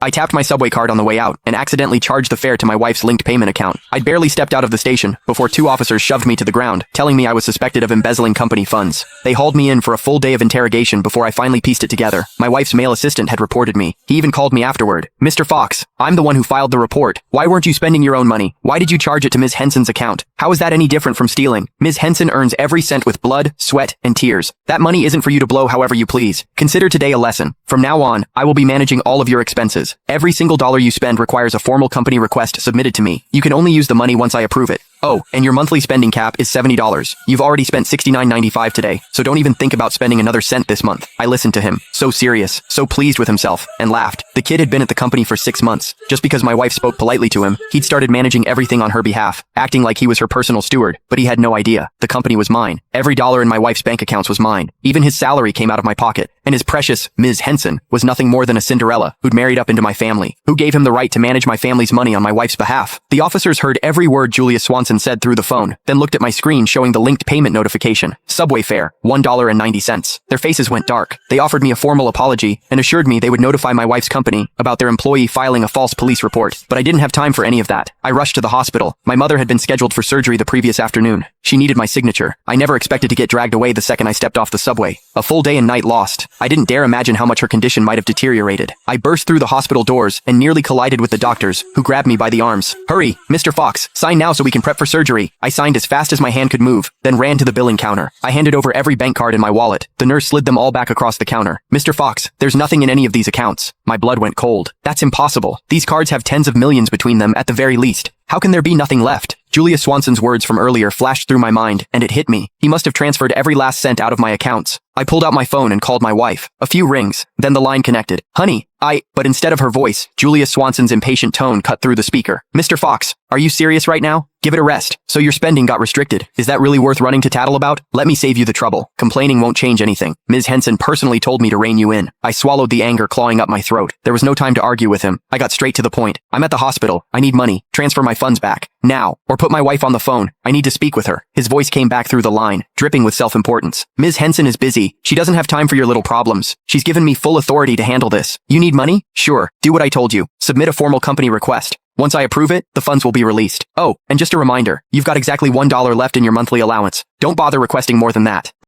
I tapped my subway card on the way out and accidentally charged the fare to my wife's linked payment account. I'd barely stepped out of the station before two officers shoved me to the ground, telling me I was suspected of embezzling company funds. They hauled me in for a full day of interrogation before I finally pieced it together. My wife's male assistant had reported me. He even called me afterward. "Mr. Fox, I'm the one who filed the report. Why weren't you spending your own money? Why did you charge it to Ms. Henson's account? How is that any different from stealing? Ms. Henson earns every cent with blood, sweat, and tears. That money isn't for you to blow however you please. Consider today a lesson. From now on, I will be managing all of your expenses. Every single dollar you spend requires a formal company request submitted to me. You can only use the money once I approve it. Oh, and your monthly spending cap is $70. You've already spent $69.95 today, so don't even think about spending another cent this month." I listened to him, so serious, so pleased with himself, and laughed. The kid had been at the company for 6 months. Just because my wife spoke politely to him, he'd started managing everything on her behalf, acting like he was her personal steward, but he had no idea. The company was mine. Every dollar in my wife's bank accounts was mine. Even his salary came out of my pocket, and his precious Ms. Henson was nothing more than a Cinderella who'd married up into my family. Who gave him the right to manage my family's money on my wife's behalf? The officers heard every word Julia Swanson said through the phone, then looked at my screen showing the linked payment notification. Subway fare, $1.90. Their faces went dark. They offered me a formal apology and assured me they would notify my wife's company about their employee filing a false police report. But I didn't have time for any of that. I rushed to the hospital. My mother had been scheduled for surgery the previous afternoon. She needed my signature. I never expected to get dragged away the second I stepped off the subway. A full day and night lost. I didn't dare imagine how much her condition might have deteriorated. I burst through the hospital doors and nearly collided with the doctors, who grabbed me by the arms. "Hurry, Mr. Fox, sign now so we can prep for surgery." I signed as fast as my hand could move, then ran to the billing counter. I handed over every bank card in my wallet. The nurse slid them all back across the counter. "Mr. Fox, there's nothing in any of these accounts." My blood went cold. That's impossible. These cards have tens of millions between them at the very least. How can there be nothing left? Julia Swanson's words from earlier flashed through my mind, and it hit me. He must have transferred every last cent out of my accounts. I pulled out my phone and called my wife. A few rings, then the line connected. "Honey, But instead of her voice, Julia Swanson's impatient tone cut through the speaker. "Mr. Fox, are you serious right now? Give it a rest. So your spending got restricted. Is that really worth running to tattle about? Let me save you the trouble. Complaining won't change anything. Ms. Henson personally told me to rein you in." I swallowed the anger clawing up my throat. There was no time to argue with him. I got straight to the point. "I'm at the hospital. I need money. Transfer my funds back. Now. Or put my wife on the phone. I need to speak with her." His voice came back through the line, dripping with self-importance. "Ms. Henson is busy. She doesn't have time for your little problems. She's given me full authority to handle this. You need money? Sure. Do what I told you. Submit a formal company request. Once I approve it, the funds will be released. Oh, and just a reminder, you've got exactly $1 left in your monthly allowance. Don't bother requesting more than that."